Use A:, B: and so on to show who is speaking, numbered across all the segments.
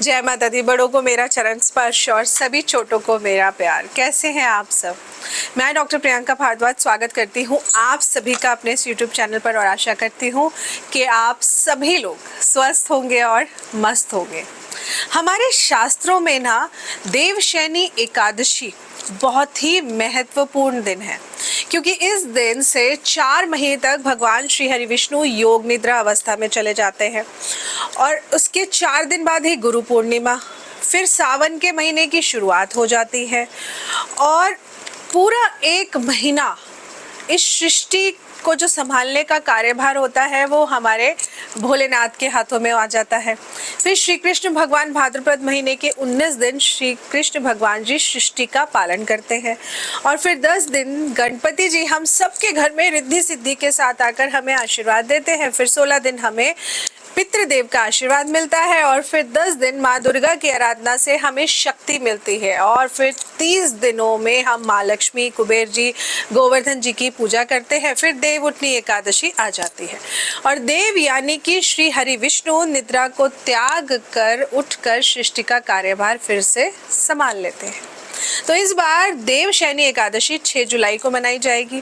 A: जय माता दी। बड़ों को मेरा चरण स्पर्श और सभी छोटों को मेरा प्यार। कैसे हैं आप सब? मैं डॉक्टर प्रियंका भारद्वाज स्वागत करती हूं आप सभी का अपने इस यूट्यूब चैनल पर और आशा करती हूं कि आप सभी लोग स्वस्थ होंगे और मस्त होंगे। हमारे शास्त्रों में ना देवशयनी एकादशी बहुत ही महत्वपूर्ण दिन है, क्योंकि इस दिन से 4 महीने तक भगवान श्री हरि विष्णु योग निद्रा अवस्था में चले जाते हैं और उसके 4 दिन बाद ही गुरु पूर्णिमा, फिर सावन के महीने की शुरुआत हो जाती है और पूरा 1 महीना इस सृष्टि को जो संभालने का कार्यभार होता है वो हमारे भोलेनाथ के हाथों में आ जाता है। फिर श्री कृष्ण भगवान भाद्रपद महीने के 19 दिन श्री कृष्ण भगवान जी सृष्टि का पालन करते हैं और फिर 10 दिन गणपति जी हम सबके घर में रिद्धि सिद्धि के साथ आकर हमें आशीर्वाद देते हैं। फिर 16 दिन हमें पितृदेव का आशीर्वाद मिलता है और फिर 10 दिन माँ दुर्गा की आराधना से हमें शक्ति मिलती है और फिर 30 दिनों में हम माँ लक्ष्मी, कुबेर जी, गोवर्धन जी की पूजा करते हैं। फिर देव उठनी एकादशी आ जाती है और देव यानी कि श्री हरि विष्णु निद्रा को त्याग कर उठकर सृष्टि का कार्यभार फिर से संभाल लेते हैं। तो इस बार देवशयनी एकादशी 6 जुलाई को मनाई जाएगी,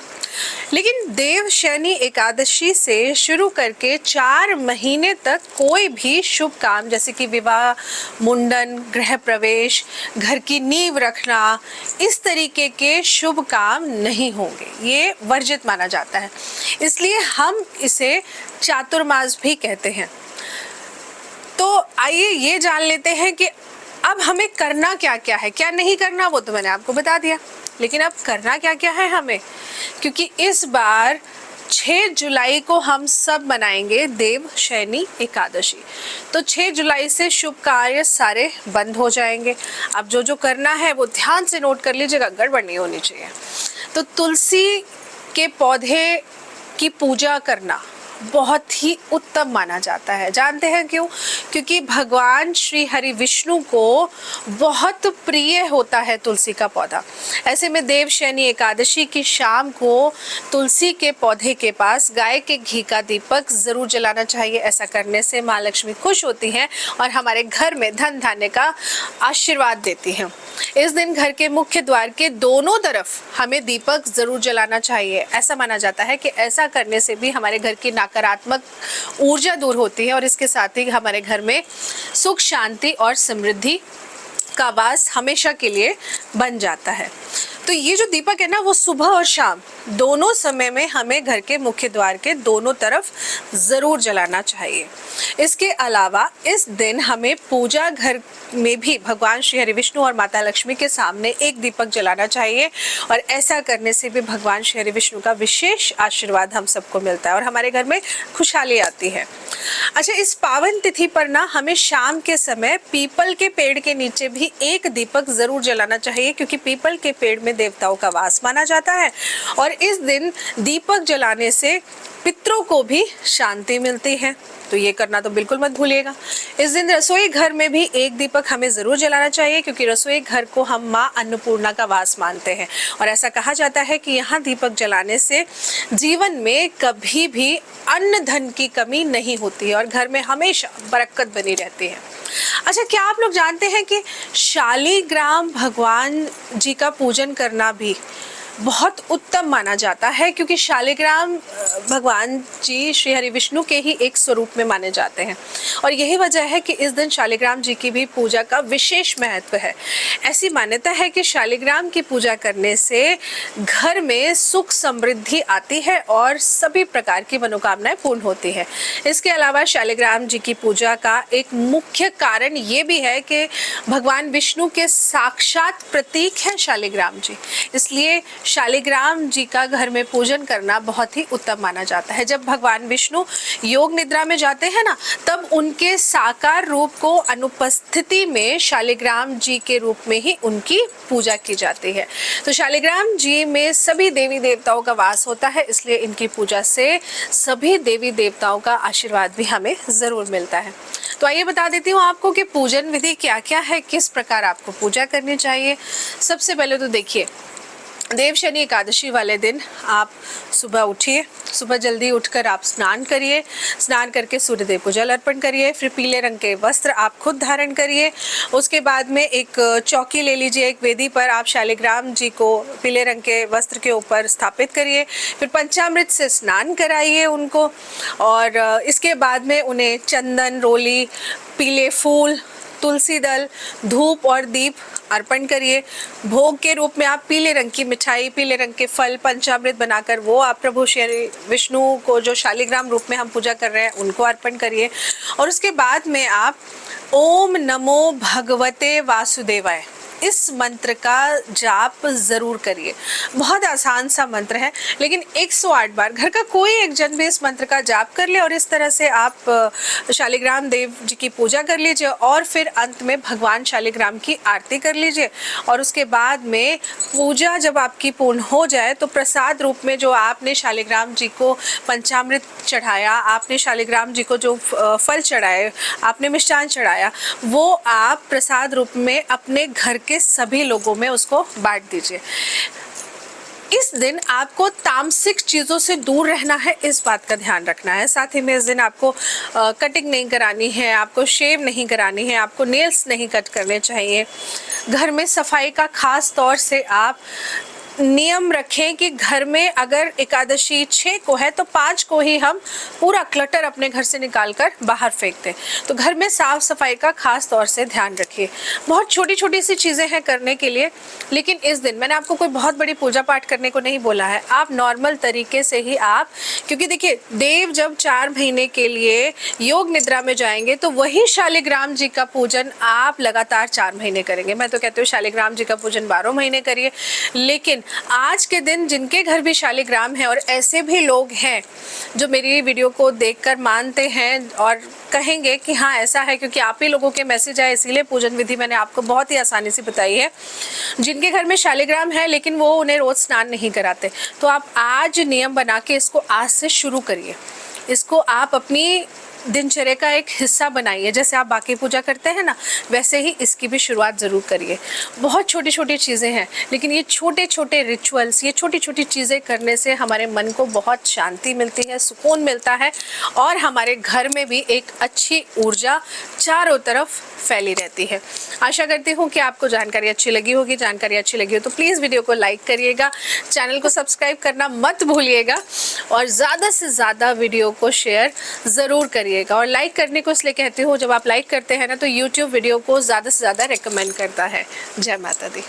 A: लेकिन देवशयनी एकादशी से शुरू करके 4 महीने तक कोई भी शुभ काम जैसे कि विवाह, मुंडन, गृह प्रवेश, घर की नींव रखना, इस तरीके के शुभ काम नहीं होंगे। ये वर्जित माना जाता है, इसलिए हम इसे चातुर्मास भी कहते हैं। तो आइए ये जान लेते हैं कि अब हमें करना क्या क्या है, क्या नहीं करना वो तो मैंने आपको बता दिया, लेकिन अब करना क्या क्या है हमें, क्योंकि इस बार 6 जुलाई को हम सब मनाएंगे देवशयनी एकादशी। तो 6 जुलाई से शुभ कार्य सारे बंद हो जाएंगे। अब जो जो करना है वो ध्यान से नोट कर लीजिएगा, गड़बड़ नहीं होनी चाहिए। तो तुलसी के पौधे की पूजा करना बहुत ही उत्तम माना जाता है। जानते हैं क्यों? क्योंकि भगवान श्री हरि विष्णु को बहुत प्रिय होता है तुलसी का पौधा। ऐसे में देवशयनी एकादशी की शाम को तुलसी के पौधे के पास गाय के घी का दीपक जरूर जलाना चाहिए। ऐसा करने से माँ लक्ष्मी खुश होती हैं और हमारे घर में धन धान्य का आशीर्वाद देती हैं। इस दिन घर के मुख्य द्वार के दोनों तरफ हमें दीपक जरूर जलाना चाहिए। ऐसा माना जाता है कि ऐसा करने से भी हमारे घर की नकारात्मक ऊर्जा दूर होती है और इसके साथ ही हमारे घर में सुख, शांति और समृद्धि का वास हमेशा के लिए बन जाता है। तो ये जो दीपक है ना, वो सुबह और शाम दोनों समय में हमें घर के मुख्य द्वार के दोनों तरफ ज़रूर जलाना चाहिए। इसके अलावा इस दिन हमें पूजा घर में भी भगवान श्री हरि विष्णु और माता लक्ष्मी के सामने एक दीपक जलाना चाहिए और ऐसा करने से भी भगवान श्री हरि विष्णु का विशेष आशीर्वाद हम सबको मिलता है और हमारे घर में खुशहाली आती है। अच्छा, इस पावन तिथि पर ना हमें शाम के समय पीपल के पेड़ के नीचे भी एक दीपक जरूर जलाना चाहिए, क्योंकि पीपल के पेड़ में देवताओं का वास माना जाता है और इस दिन दीपक जलाने से पितरों को भी शांति मिलती है। तो ये करना तो बिल्कुल मत भूलिएगा। इस दिन रसोई घर में भी एक दीपक हमें जरूर जलाना चाहिए, क्योंकि रसोई घर को हम माँ अन्नपूर्णा का वास मानते हैं और ऐसा कहा जाता है कि यहाँ दीपक जलाने से जीवन में कभी भी अन्न धन की कमी नहीं होती है और घर में हमेशा बरकत बनी रहती है। अच्छा, क्या आप लोग जानते हैं कि शालिग्राम भगवान जी का पूजन करना भी बहुत उत्तम माना जाता है, क्योंकि शालिग्राम भगवान जी श्री हरि विष्णु के ही एक स्वरूप में माने जाते हैं और यही वजह है कि इस दिन शालिग्राम जी की भी पूजा का विशेष महत्व है। ऐसी मान्यता है कि शालिग्राम की पूजा करने से घर में सुख समृद्धि आती है और सभी प्रकार की मनोकामनाएं पूर्ण होती है। इसके अलावा शालिग्राम जी की पूजा का एक मुख्य कारण ये भी है कि भगवान विष्णु के साक्षात प्रतीक है शालिग्राम जी, इसलिए शालिग्राम जी का घर में पूजन करना बहुत ही उत्तम माना जाता है। जब भगवान विष्णु योग निद्रा में जाते हैं ना, तब उनके साकार रूप को अनुपस्थिति में शालिग्राम जी के रूप में ही उनकी पूजा की जाती है। तो शालिग्राम जी में सभी देवी देवताओं का वास होता है, इसलिए इनकी पूजा से सभी देवी देवताओं का आशीर्वाद भी हमें जरूर मिलता है। तो आइए बता देती हूँ आपको कि पूजन विधि क्या क्या है, किस प्रकार आपको पूजा करनी चाहिए। सबसे पहले तो देखिए, देवशयनी एकादशी वाले दिन आप सुबह उठिए, सुबह जल्दी उठकर आप स्नान करिए, स्नान करके सूर्यदेव को जल अर्पण करिए, फिर पीले रंग के वस्त्र आप खुद धारण करिए। उसके बाद में एक चौकी ले लीजिए, एक वेदी पर आप शालिग्राम जी को पीले रंग के वस्त्र के ऊपर स्थापित करिए, फिर पंचामृत से स्नान कराइए उनको, और इसके बाद में उन्हें चंदन, रोली, पीले फूल, तुलसी दल, धूप और दीप अर्पण करिए। भोग के रूप में आप पीले रंग की मिठाई, पीले रंग के फल, पंचामृत बनाकर वो आप प्रभु श्री विष्णु को, जो शालिग्राम रूप में हम पूजा कर रहे हैं, उनको अर्पण करिए। और उसके बाद में आप ओम नमो भगवते वासुदेवाय इस मंत्र का जाप ज़रूर करिए। बहुत आसान सा मंत्र है, लेकिन 108 बार घर का कोई एक जन भी इस मंत्र का जाप कर ले और इस तरह से आप शालिग्राम देव जी की पूजा कर लीजिए, और फिर अंत में भगवान शालिग्राम की आरती कर लीजिए। और उसके बाद में पूजा जब आपकी पूर्ण हो जाए तो प्रसाद रूप में जो आपने शालिग्राम जी को पंचामृत चढ़ाया, आपने शालिग्राम जी को जो फल चढ़ाए, आपने मिष्ठान चढ़ाया, वो आप प्रसाद रूप में अपने घर के सभी लोगों में उसको बांट दीजिए। इस दिन आपको तामसिक चीज़ों से दूर रहना है, इस बात का ध्यान रखना है। साथ ही में इस दिन आपको कटिंग नहीं करानी है, आपको शेव नहीं करानी है, आपको नेल्स नहीं कट करने चाहिए। घर में सफाई का खास तौर से आप नियम रखें कि घर में अगर एकादशी 6 को है तो 5 को ही हम पूरा क्लटर अपने घर से निकालकर बाहर फेंक दें। तो घर में साफ सफाई का खास तौर से ध्यान रखिए। बहुत छोटी छोटी सी चीज़ें हैं करने के लिए, लेकिन इस दिन मैंने आपको कोई बहुत बड़ी पूजा पाठ करने को नहीं बोला है। आप नॉर्मल तरीके से ही आप, क्योंकि देखिए देव जब 4 महीने के लिए योग निद्रा में जाएंगे तो वही शालिग्राम जी का पूजन आप लगातार 4 महीने करेंगे। मैं तो कहती हूँ शालिग्राम जी का पूजन 12 महीने करिए, लेकिन आज के दिन जिनके घर भी शालिग्राम है, और ऐसे भी लोग हैं जो मेरी वीडियो को देखकर मानते हैं और कहेंगे कि हाँ ऐसा है, क्योंकि आप ही लोगों के मैसेज आए इसीलिए पूजन विधि मैंने आपको बहुत ही आसानी से बताई है। जिनके घर में शालिग्राम है लेकिन वो उन्हें रोज स्नान नहीं कराते, तो आप आज नियम बना के इसको आज से शुरू करिए। इसको आप अपनी दिनचर्या का एक हिस्सा बनाइए। जैसे आप बाकी पूजा करते हैं ना, वैसे ही इसकी भी शुरुआत ज़रूर करिए। बहुत छोटी छोटी चीज़ें हैं, लेकिन ये छोटे छोटे रिचुअल्स, ये छोटी छोटी चीज़ें करने से हमारे मन को बहुत शांति मिलती है, सुकून मिलता है, और हमारे घर में भी एक अच्छी ऊर्जा चारों तरफ फैली रहती है। आशा करती हूँ कि आपको जानकारी अच्छी लगी होगी। जानकारी अच्छी लगी हो तो प्लीज़ वीडियो को लाइक करिएगा, चैनल को सब्सक्राइब करना मत भूलिएगा, और ज़्यादा से ज़्यादा वीडियो को शेयर ज़रूर करिएगा। और लाइक करने को इसलिए कहती हूँ, जब आप लाइक करते हैं ना तो यूट्यूब वीडियो को ज़्यादा से ज़्यादा रिकमेंड करता है। जय माता दी।